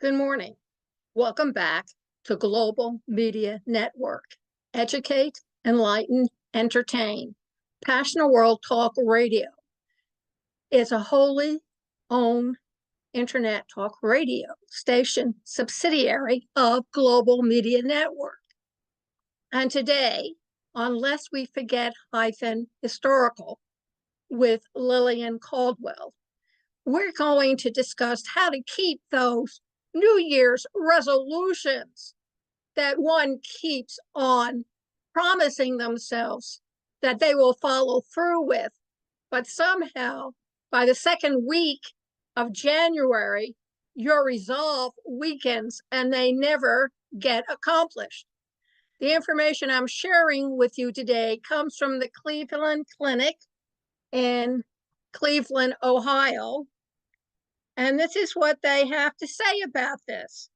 Good morning. Welcome back to Global Media Network. Educate, enlighten, entertain. Passionate World Talk Radio is a wholly owned internet talk radio station subsidiary of Global Media Network. And today, on Lest We Forget Historical with Lillian Caldwell, we're going to discuss how to keep those New Year's resolutions that one keeps on promising themselves that they will follow through with. But somehow, by the second week of January, your resolve weakens and they never get accomplished. The information I'm sharing with you today comes from the Cleveland Clinic in Cleveland, Ohio. And this is what they have to say about this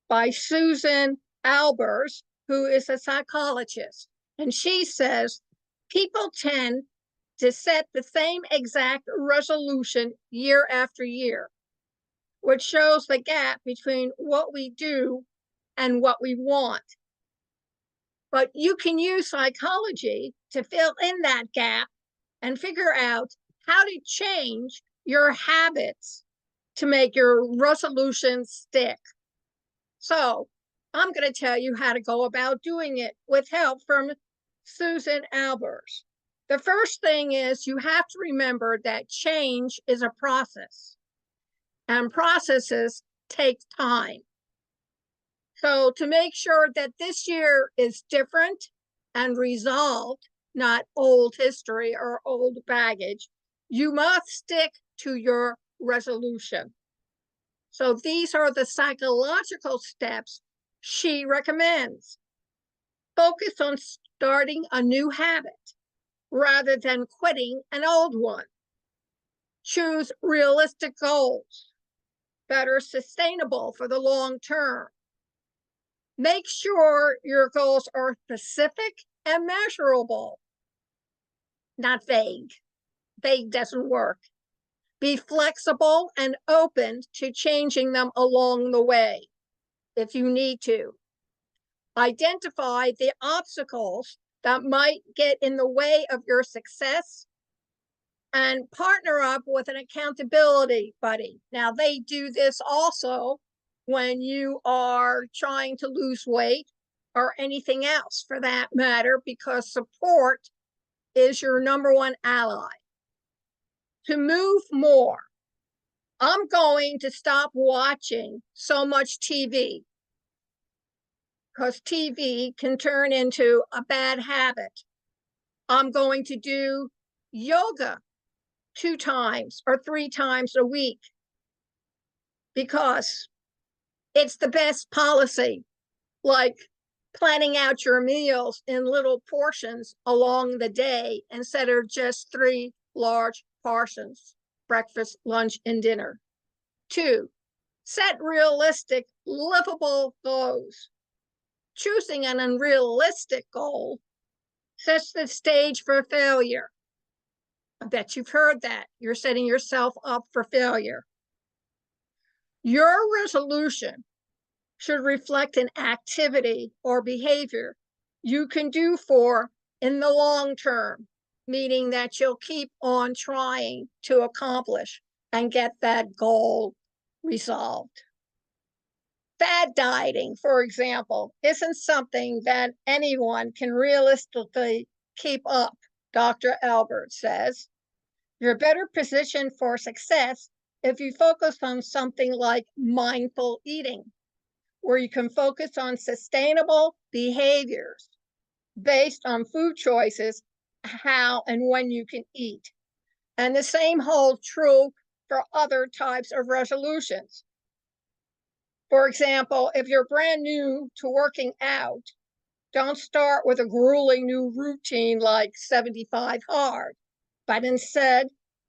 by Susan Albers, who is a psychologist. And she says, people tend to set the same exact resolution year after year, which shows the gap between what we do and what we want. But you can use psychology to fill in that gap and figure out how to change your habits to make your resolutions stick. So I'm going to tell you how to go about doing it with help from Susan Albers. The first thing is you have to remember that change is a process, and processes take time. So to make sure that this year is different and resolved, not old history or old baggage, you must stick to your resolution. So these are the psychological steps she recommends. Focus on starting a new habit rather than quitting an old one. Choose realistic goals that are sustainable for the long term. Make sure your goals are specific and measurable, not vague. Vague doesn't work. Be flexible and open to changing them along the way if you need to. Identify the obstacles that might get in the way of your success and partner up with an accountability buddy. Now, they do this also when you are trying to lose weight or anything else for that matter, because support is your number one ally. To move more, I'm going to stop watching so much TV because TV can turn into a bad habit. I'm going to do yoga 2 times or 3 times a week because it's the best policy, like planning out your meals in little portions along the day instead of just 3 large portions, breakfast, lunch, and dinner. 2, set realistic, livable goals. Choosing an unrealistic goal sets the stage for failure. I bet you've heard that. You're setting yourself up for failure. Your resolution should reflect an activity or behavior you can do for in the long term, meaning that you'll keep on trying to accomplish and get that goal resolved. Fad dieting, for example, isn't something that anyone can realistically keep up, Dr. Albert says. You're better positioned for success if you focus on something like mindful eating, where you can focus on sustainable behaviors based on food choices, how and when you can eat. And the same holds true for other types of resolutions. For example, if you're brand new to working out, don't start with a grueling new routine like 75 hard, but instead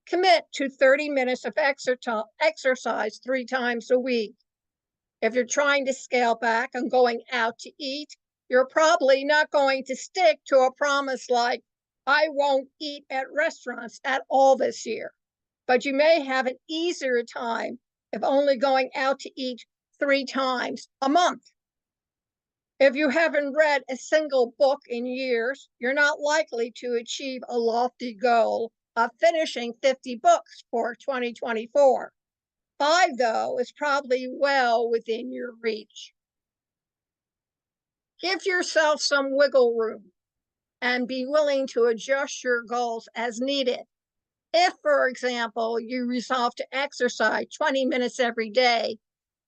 commit to 30 minutes of exercise 3 times a week. If you're trying to scale back on going out to eat, you're probably not going to stick to a promise like, I won't eat at restaurants at all this year. But you may have an easier time if only going out to eat 3 times a month. If you haven't read a single book in years, you're not likely to achieve a lofty goal of finishing 50 books for 2024. 5, though, is probably well within your reach. Give yourself some wiggle room and be willing to adjust your goals as needed. If, for example, you resolve to exercise 20 minutes every day,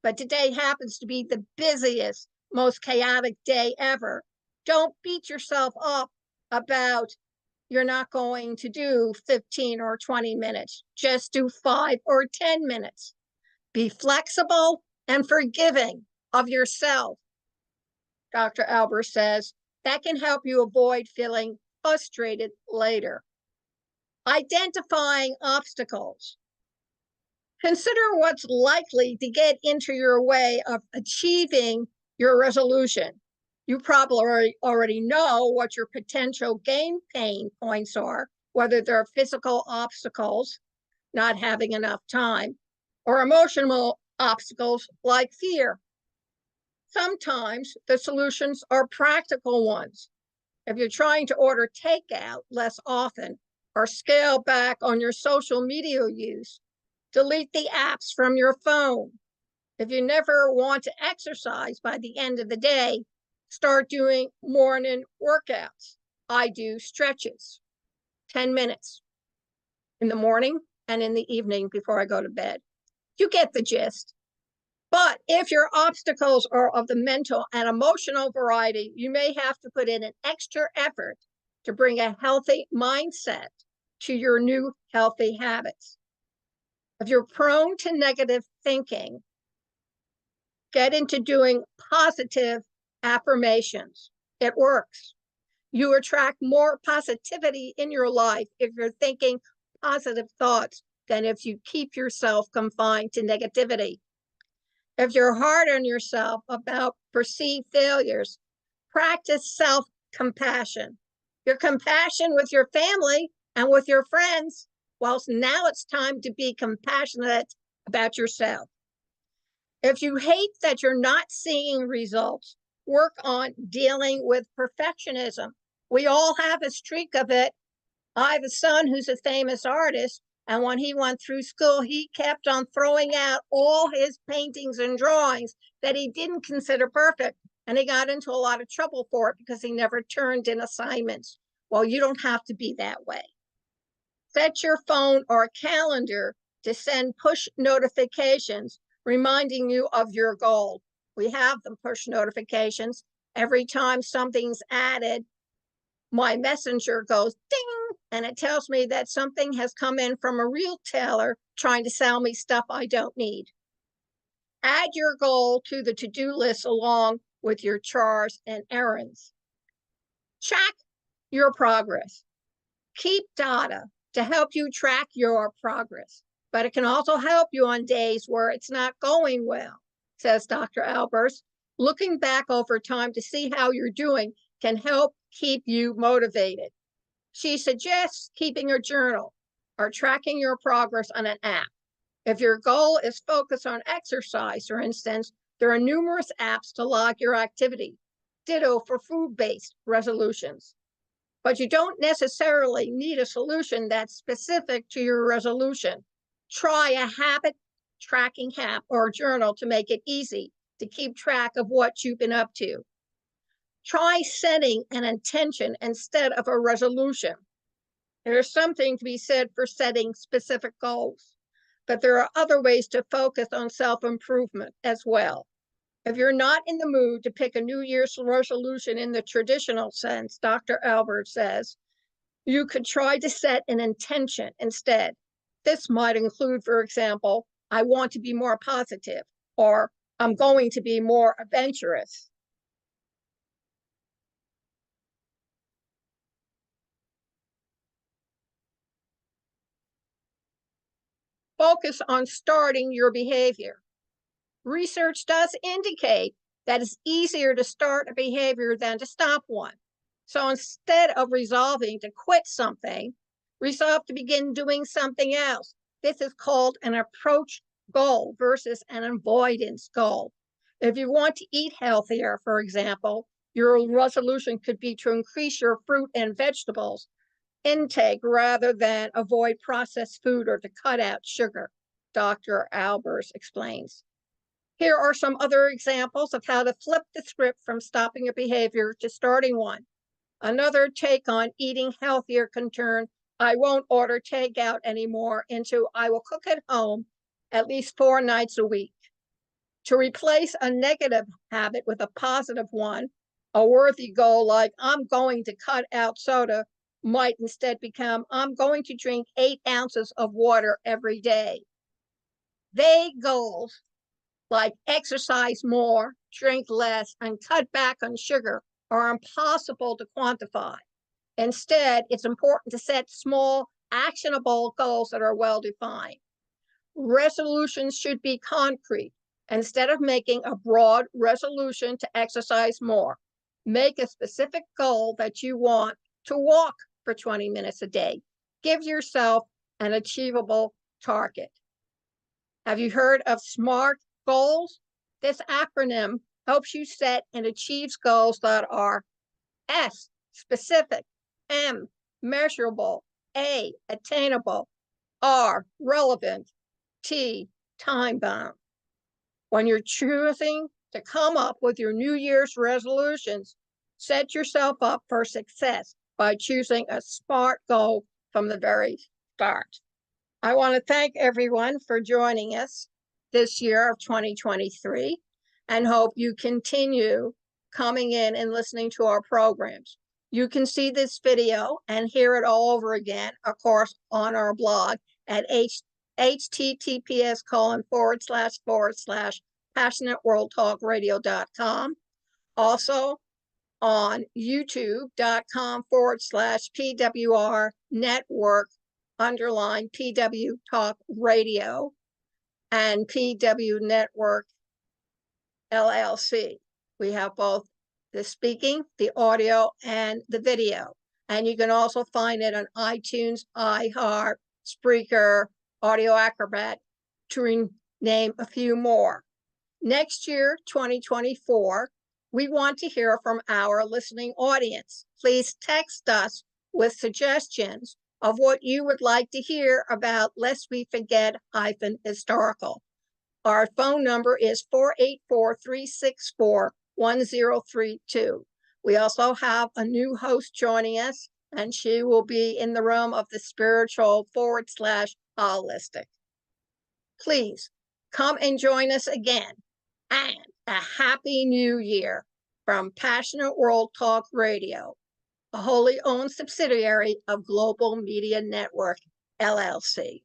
but today happens to be the busiest, most chaotic day ever, don't beat yourself up about you're not going to do 15 or 20 minutes. Just do 5 or 10 minutes. Be flexible and forgiving of yourself. Dr. Albers says that can help you avoid feeling frustrated later. Identifying obstacles. Consider what's likely to get into your way of achieving your resolution. You probably already know what your potential gain pain points are, whether they're physical obstacles, not having enough time, or emotional obstacles like fear. Sometimes the solutions are practical ones. If you're trying to order takeout less often or scale back on your social media use, delete the apps from your phone. If you never want to exercise by the end of the day, start doing morning workouts. I do stretches, 10 minutes in the morning and in the evening before I go to bed. You get the gist. But if your obstacles are of the mental and emotional variety, you may have to put in an extra effort to bring a healthy mindset to your new healthy habits. If you're prone to negative thinking, get into doing positive affirmations. It works. You attract more positivity in your life if you're thinking positive thoughts than if you keep yourself confined to negativity. If you're hard on yourself about perceived failures, practice self-compassion. Your compassion with your family and with your friends, whilst now it's time to be compassionate about yourself. If you hate that you're not seeing results, work on dealing with perfectionism. We all have a streak of it. I have a son who's a famous artist, and when he went through school, he kept on throwing out all his paintings and drawings that he didn't consider perfect. And he got into a lot of trouble for it because he never turned in assignments. Well, you don't have to be that way. Set your phone or calendar to send push notifications reminding you of your goal. We have the push notifications. Every time something's added, my messenger goes ding, and it tells me that something has come in from a retailer trying to sell me stuff I don't need. Add your goal to the to-do list along with your chores and errands. Track your progress. Keep data to help you track your progress, but it can also help you on days where it's not going well, says Dr. Albers. Looking back over time to see how you're doing can help keep you motivated. She suggests keeping a journal or tracking your progress on an app. If your goal is focused on exercise, for instance, there are numerous apps to log your activity. Ditto for food-based resolutions. But you don't necessarily need a solution that's specific to your resolution. Try a habit tracking app or journal to make it easy to keep track of what you've been up to. Try setting an intention instead of a resolution. There's something to be said for setting specific goals, but there are other ways to focus on self-improvement as well. If you're not in the mood to pick a New Year's resolution in the traditional sense, Dr. Albers says, you could try to set an intention instead. This might include, for example, I want to be more positive, or I'm going to be more adventurous. Focus on starting your behavior. Research does indicate that it's easier to start a behavior than to stop one. So instead of resolving to quit something, resolve to begin doing something else. This is called an approach goal versus an avoidance goal. If you want to eat healthier, for example, your resolution could be to increase your fruit and vegetables intake rather than avoid processed food or to cut out sugar, Dr. Albers explains. Here are some other examples of how to flip the script from stopping a behavior to starting one. Another take on eating healthier can turn "I won't order takeout anymore" into "I will cook at home at least 4 nights a week." To replace a negative habit with a positive one, a worthy goal like "I'm going to cut out soda" might instead become "I'm going to drink 8 ounces of water every day." Vague goals like exercise more, drink less, and cut back on sugar are impossible to quantify. Instead, it's important to set small, actionable goals that are well defined. Resolutions should be concrete. Instead of making a broad resolution to exercise more, make a specific goal that you want to walk for 20 minutes a day. Give yourself an achievable target. Have you heard of SMART goals? This acronym helps you set and achieve goals that are S, specific, M, measurable, A, attainable, R, relevant, T, time bound. When you're choosing to come up with your New Year's resolutions, set yourself up for success by choosing a SMART goal from the very start. I want to thank everyone for joining us this year of 2023 and hope you continue coming in and listening to our programs. You can see this video and hear it all over again, of course, on our blog at https://passionateworldtalkradio.com. Also on youtube.com/PWR network _PW Talk Radio and PW Network LLC. We have both the speaking, the audio, and the video. And you can also find it on iTunes, iHeart, Spreaker, Audio Acrobat, to name a few more. Next year, 2024, we want to hear from our listening audience. Please text us with suggestions of what you would like to hear about Lest We Forget -historical. Our phone number is 484-364-1032. We also have a new host joining us, and she will be in the realm of the spiritual /holistic. Please come and join us again, and a happy new year from Passionate World Talk Radio, a wholly owned subsidiary of Global Media Network, LLC.